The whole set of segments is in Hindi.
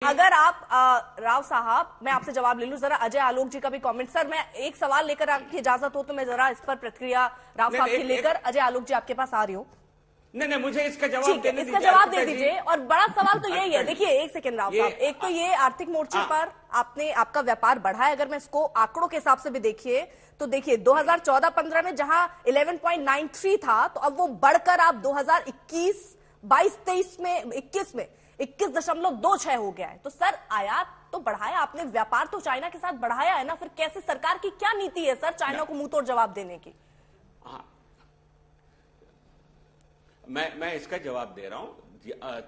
अगर आप राव साहब, मैं आपसे जवाब ले लूं जरा अजय आलोक जी का भी कमेंट। सर मैं एक सवाल लेकर, आपकी इजाजत हो तो मैं जरा इस पर प्रतिक्रिया राव साहब की लेकर, अजय आलोक जी आपके पास आ रही हूँ। नहीं, मुझे इसका जवाब देने इसका जवाब दे दीजिए। और बड़ा सवाल तो यही है, देखिए एक सेकंड राव साहब, एक तो ये आर्थिक मोर्चे पर आपका व्यापार बढ़ा है। अगर मैं इसको आंकड़ों के हिसाब से भी देखिए तो देखिए 2014-15 में जहां 11.93 था, तो अब वो बढ़कर आप 2021-22-23 में 21.26 हो गया है। तो सर आयात तो बढ़ाया आपने, व्यापार तो चाइना के साथ बढ़ाया है ना, फिर कैसे, सरकार की क्या नीति है सर चाइना को मुंह तोड़ जवाब देने की? हाँ, मैं इसका जवाब दे रहा हूं,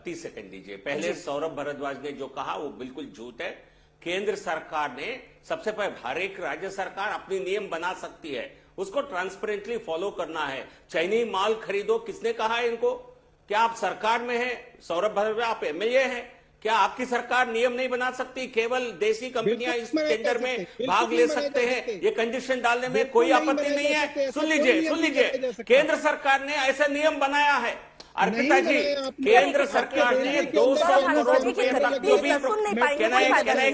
30 सेकंड दीजिए। पहले सौरभ भारद्वाज ने जो कहा वो बिल्कुल झूठ है। केंद्र सरकार ने सबसे पहले, हर एक राज्य सरकार अपनी नियम बना सकती है, उसको ट्रांसपेरेंटली फॉलो करना है। चाइनीज माल खरीदो, किसने कहा है इनको? क्या आप सरकार में है? सौरभ भारद्वाज आप एमएलए हैं, क्या आपकी सरकार नियम नहीं बना सकती? केवल देसी कंपनियां इस टेंडर में भाग ले सकते हैं, ये कंडीशन डालने में कोई आपत्ति नहीं है। सुन लीजिए, केंद्र सरकार ने ऐसा नियम बनाया है। अर्पिता जी, केंद्र सरकार ने 200 करोड़ रुपए तक जो भी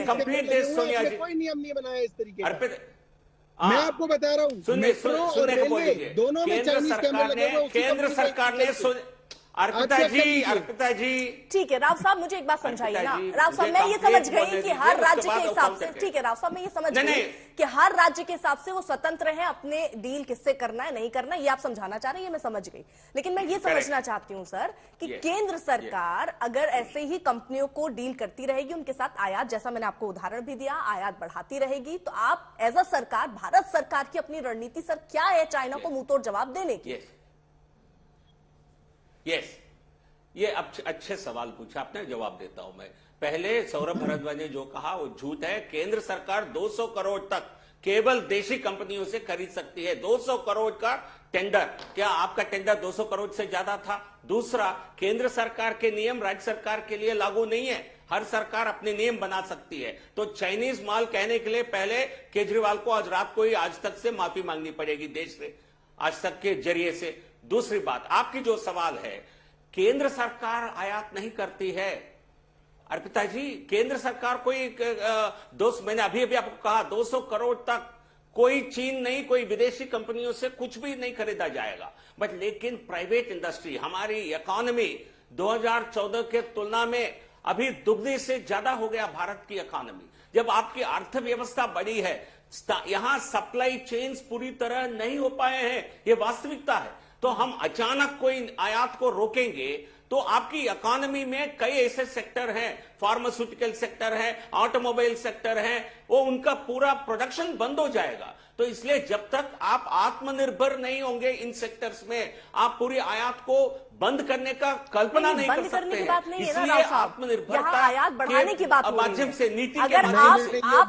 कंप्लीट देश, सोनिया जी, कोई नियम नहीं बनाया इस तरीके का। अर्पिता, मैं आपको बता रहा हूँ, सुनने को बोलिए। दोनों में केंद्र सरकार ने अर्पिता जी ठीक है राव साहब, मुझे एक बात समझाइए ना। राव साहब मैं ये समझ गई कि हर राज्य के हिसाब से, ठीक है राव साहब मैं ये समझ गई कि हर राज्य के हिसाब से वो स्वतंत्र है अपने डील किससे करना है नहीं करना, ये आप समझाना चाह रहे हैं, ये मैं समझ गई। लेकिन मैं ये समझना चाहती हूँ सर कि केंद्र सरकार अगर ऐसे ही कंपनियों को डील करती रहेगी, उनके साथ आयात, जैसा मैंने आपको उदाहरण भी दिया, आयात बढ़ाती रहेगी, तो आप एज अ सरकार, भारत सरकार की अपनी रणनीति सर क्या है चाइना को मुंहतोड़ जवाब देने की? ये अच्छे सवाल पूछा आपने, जवाब देता हूं मैं। पहले सौरभ भारद्वाज ने जो कहा वो झूठ है। केंद्र सरकार 200 करोड़ तक केवल देशी कंपनियों से खरीद सकती है। 200 करोड़ का टेंडर, क्या आपका टेंडर 200 करोड़ से ज्यादा था? दूसरा, केंद्र सरकार के नियम राज्य सरकार के लिए लागू नहीं है, हर सरकार अपने नियम बना सकती है। तो चाइनीज माल कहने के लिए पहले केजरीवाल को आज रात को ही आज तक से माफी मांगनी पड़ेगी देश से, आज तक के जरिए से। दूसरी बात, आपकी जो सवाल है, केंद्र सरकार आयात नहीं करती है अर्पिता जी। केंद्र सरकार कोई मैंने अभी आपको कहा 200 करोड़ तक कोई चीन नहीं, कोई विदेशी कंपनियों से कुछ भी नहीं खरीदा जाएगा। बट लेकिन प्राइवेट इंडस्ट्री, हमारी इकोनॉमी 2014 के तुलना में अभी दुगनी से ज्यादा हो गया भारत की इकोनॉमी। जब आपकी अर्थव्यवस्था बड़ी है, यहां सप्लाई चेन्स पूरी तरह नहीं हो पाए हैं, ये वास्तविकता है। तो हम अचानक कोई आयात को रोकेंगे तो आपकी इकोनॉमी में कई ऐसे सेक्टर हैं, फार्मास्यूटिकल सेक्टर है, ऑटोमोबाइल सेक्टर है, वो उनका पूरा प्रोडक्शन बंद हो जाएगा। तो इसलिए जब तक आप आत्मनिर्भर नहीं होंगे इन सेक्टर्स में, आप पूरी आयात को बंद करने का कल्पना नहीं कर सकते हैं। इसलिए आत्मनिर्भरता आयात बढ़ाने की बात माध्यम से, नीति अगर आप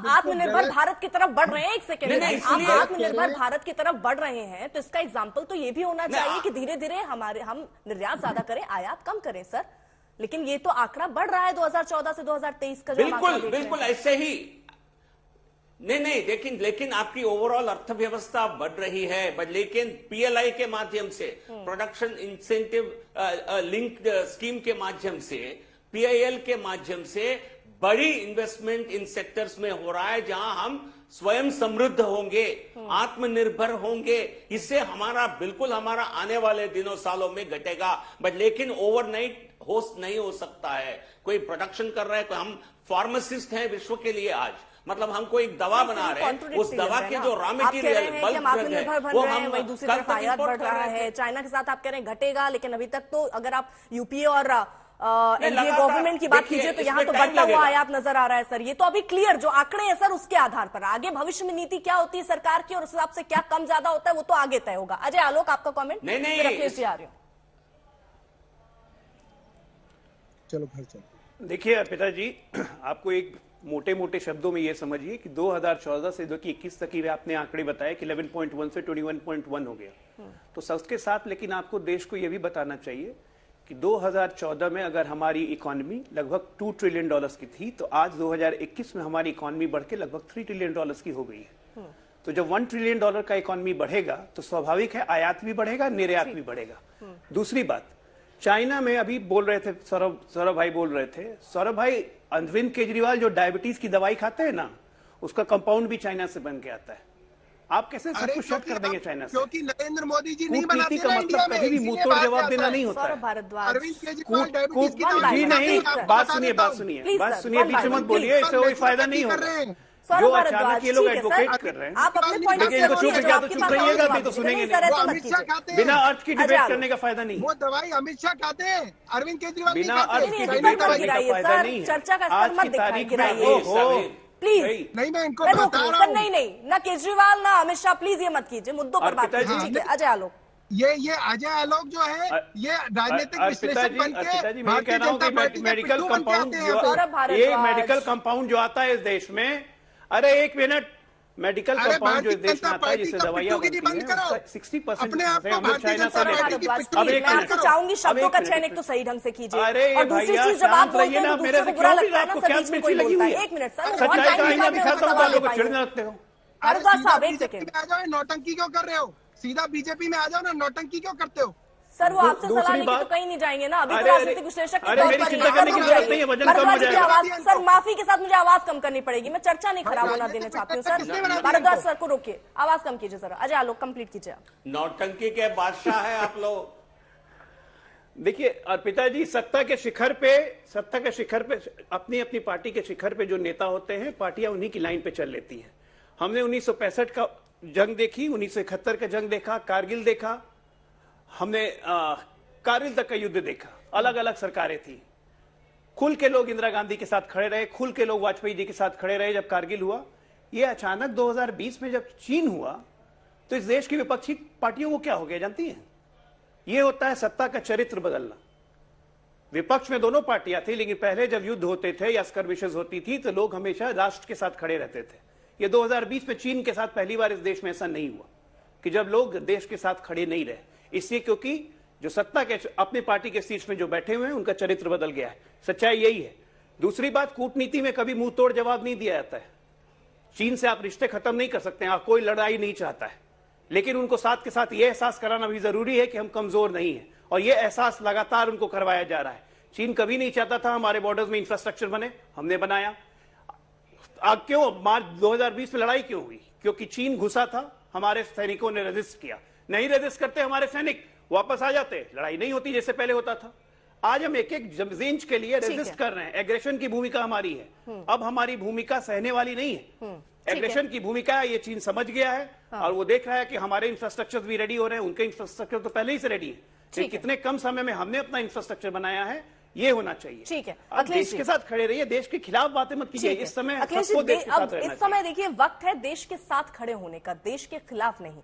आत्मनिर्भर भारत की तरफ बढ़ रहे हैं, एक सेकेंड, आप आत्मनिर्भर भारत की तरफ बढ़ रहे हैं, तो इसका एग्जाम्पल तो ये भी होना चाहिए कि धीरे धीरे हम निर्यात ज्यादा करें, आयात कम करें सर। लेकिन ये तो आंकड़ा बढ़ रहा है 2014 से 2023 का। बिल्कुल ऐसे ही नहीं, लेकिन आपकी ओवरऑल अर्थव्यवस्था बढ़ रही है, बट लेकिन पीएलआई के माध्यम से, प्रोडक्शन इंसेंटिव लिंक्ड स्कीम के माध्यम से, पीआईएल के माध्यम से बड़ी इन्वेस्टमेंट इन सेक्टर्स में हो रहा है, जहां हम स्वयं समृद्ध होंगे, आत्मनिर्भर होंगे। इससे हमारा आने वाले दिनों सालों में घटेगा। बट लेकिन ओवरनाइट होस्ट नहीं हो सकता है। कोई प्रोडक्शन कर रहा है, हम फार्मासिस्ट हैं विश्व के लिए आज, मतलब हमको एक दवा बना रहे हैं, उस दवा के जो रॉ मटेरियल बल्क वो हम दूसरी तरफ आयात बढ़ रहा है। चाइना के साथ आप कह रहे हैं घटेगा, लेकिन अभी तक तो अगर आप यूपीए और एनडीए गवर्नमेंट की बात कीजिए तो यहाँ तो बढ़ता हुआ आयात नजर आ रहा है सर। ये तो अभी क्लियर जो आंकड़े हैं सर, उसके आधार पर आगे भविष्य में नीति क्या होती है सरकार की और उस हिसाब से क्या कम ज्यादा होता है, वो तो आगे तय होगा। अजय आलोक आपका कॉमेंट? नहीं, आ रही हूँ। चलो घर चलो। देखिए अर्पिता जी, आपको एक मोटे शब्दों में ये समझिए कि 2014 से 2021 तक की आपने आंकड़े बताए कि 11.1 से 21.1 हो गया। तो सबके साथ लेकिन आपको देश को यह भी बताना चाहिए कि 2014 में अगर हमारी इकोनॉमी लगभग $2 ट्रिलियन की थी, तो आज 2021 में हमारी इकोनॉमी बढ़ के लगभग $3 ट्रिलियन की हो गई है। तो जब $1 ट्रिलियन का इकोनॉमी बढ़ेगा तो स्वाभाविक है आयात भी बढ़ेगा, निर्यात भी बढ़ेगा। दूसरी बात, चाइना में अभी बोल रहे थे सौरभ भाई बोल रहे थे, सौरभ भाई अरविंद केजरीवाल जो डायबिटीज की दवाई खाते हैं ना, उसका कंपाउंड भी चाइना से बन के आता है। आप कैसे सब कुछ शट कर देंगे चाइना से? क्योंकि नरेंद्र मोदी जी नहीं बनाते कूटनीति का ना इंडिया मतलब में, कभी भी इसीलिए मुंह तोड़ बात जवाब आता देना है। नहीं होता सौरभ है। भारद्वाज, अरविंद केजरीवाल डायबिटीज की one दवाई by one, खाते हैं, please, आपको बात बता सुनिए, देता बात हूं। सुनिए, Please, बात sir, सुनिए, one बीच by में one, मत बोलिए, please. इससे कोई फायदा नहीं कर रहे होगा। हैं। सौरभ जो भारद्वाज, अचानक ये लोग ठीक है, एडवोकेट सर, कर रहे हैं, आप अपने पॉइंट लेकिन इनको चुप किया तो चुप रहिएगा, नहीं तो सुनेंगे सर, नहीं। ऐसा वो मत अमित शाह कीजिए। खाते हैं, बिना अर्थ की डिबेट अच्छा, करने का फायदा नहीं वो है। दवाई अमित शाह खाते हैं, अरविंद केजरीवाल नहीं बिना खाते। अर्थ की नहीं, चाइना डिबेट मत दवाई करने का गिराइए, फायदा सर, नहीं है। चर्चा का स्तर आज मत की तारीख में गिराइए। प्लीज नहीं, मैं इनको मैं रोक बता रही हूँ रहा सर, हूँ। नहीं नहीं, ना केजरीवाल ना अमित शाह, प्लीज ये मत कीजिए, मुद्दों पर और बात कीजिए। पिताजी, ठीक है, अजय आलोक। ये अजय आलोक जो है, ये राजनीतिक विश्लेषक बन के पिताजी, मैं कह भारतीय रहा हूँ जनता कि पार्टी के मेडिकल पिट्ठू बन के कंपाउंड आते हैं। सौरभ भारद्वाज। ये मेडिकल कंपाउंड जो आता है इस देश में, अरे एक मिनट, मेडिकल अरे कंपाउंड जो इस भारतीय देश में जनता आता है पार्टी जिससे का दवाइयां पिट्ठू की बनती बंद हैं, करो। 60% अपने आप को हम लोग भारतीय चाइना से जनता लेते पार्टी की हैं। पिट्ठू अब की एक मैं बंद आपसे करो। चाहूंगी शब्दों अब का एक चयन मिनट। एक तो सही ढंग से कीजिए, अरे और दूसरी भैया, चीज जब आप शांत बोलते रहिए हैं ना, तो मेरे दूसरे से को बुरा क्यों लगता है ना आपको सर, क्या बीच में मिर्ची कोई लगी बोलता हुई है। है? एक मिनट सर, बहुत सच्चाई टाइम का के आईना बाद मैं दिखाता हूँ, सवाल आप ले लोग पाई चिढ़ने हूँ। लगते हो। भारद्वाज सीधा साहब, एक बीजेपी सेकंड में आ जाओ, नौटंकी क्यों कर रहे हो? सीधा बीजेपी में आ जाओ ना, नौटंकी क्यों करते हो? सर, वो आपसे दूसरी सलाह लेके बात- तो कहीं नहीं जाएंगे ना, अभी तो अरे, राजनीतिक विश्लेषक के अरे, तौर मेरी पर ही चिंता हैं। करने सर, की रुक जरूरत नहीं है, जाइए। वजन कम हो भारद्वाज जी की जाएगा। आवाज, सर माफी के साथ मुझे आवाज कम करनी पड़ेगी, मैं चर्चा नहीं खराब होना देना चाहती हूँ सर। भारद्वाज सर को रोकिए, आवाज कम कीजिए सर। अजय आलोक, कंप्लीट कीजिए आप। नौटंकी के बादशाह है आप लोग। देखिए, और पिताजी, सत्ता के शिखर पे अपनी अपनी पार्टी के शिखर पे जो नेता होते हैं, पार्टियां उन्हीं की लाइन पे चल लेती हैं। हमने 1965 का जंग देखी, 1971 का जंग देखा, कारगिल देखा, हमने कारगिल तक का युद्ध देखा, अलग अलग सरकारें थी। खुल के लोग इंदिरा गांधी के साथ खड़े रहे, खुल के लोग वाजपेयी जी के साथ खड़े रहे जब कारगिल हुआ। ये अचानक 2020 में जब चीन हुआ, तो इस देश की विपक्षी पार्टियों को क्या हो गया जानती हैं? ये होता है सत्ता का चरित्र बदलना। विपक्ष में दोनों पार्टियां थी, लेकिन पहले जब युद्ध होते थे या स्कर्विशेस होती थी तो लोग हमेशा राष्ट्र के साथ खड़े रहते थे। ये 2020 में चीन के साथ पहली बार इस देश में ऐसा नहीं हुआ कि जब लोग देश के साथ खड़े नहीं रहे, इसलिए क्योंकि जो सत्ता के अपनी पार्टी के शीर्ष में जो बैठे हुए हैं उनका चरित्र बदल गया है। सच्चाई यही है। दूसरी बात, कूटनीति में कभी मुंह तोड़ जवाब नहीं दिया जाता है। चीन से आप रिश्ते खत्म नहीं कर सकते हैं, आप कोई लड़ाई नहीं चाहता है, लेकिन उनको साथ के साथ यह एहसास कराना भी जरूरी है कि हम कमजोर नहीं है, और यह एहसास लगातार उनको करवाया जा रहा है। चीन कभी नहीं चाहता था हमारे बॉर्डर्स में इंफ्रास्ट्रक्चर बने, हमने बनाया। अब क्यों मार्च 2020 में लड़ाई क्यों हुई? क्योंकि चीन घुसा था, हमारे सैनिकों ने रेजिस्ट किया। नहीं रेजिस्ट करते हमारे सैनिक, वापस आ जाते, लड़ाई नहीं होती जैसे पहले होता था। आज हम एक एक इंच के लिए रेजिस्ट कर रहे हैं। एग्रेशन की भूमिका हमारी है, अब हमारी भूमिका सहने वाली नहीं है। एग्रेशन की भूमिका है, ये चीन समझ गया है, और वो देख रहा है कि हमारे इंफ्रास्ट्रक्चर भी रेडी हो रहे हैं, उनके इंफ्रास्ट्रक्चर तो पहले ही से रेडी है। कितने कम समय में हमने अपना इंफ्रास्ट्रक्चर बनाया है, ये होना चाहिए। ठीक है, अब देश के साथ खड़े रहिए, देश के खिलाफ बातें मत कीजिए। इस समय अखिलेश सबको जी, देश के साथ अब रहना इस समय देखिए वक्त है देश के साथ खड़े होने का, देश के खिलाफ नहीं।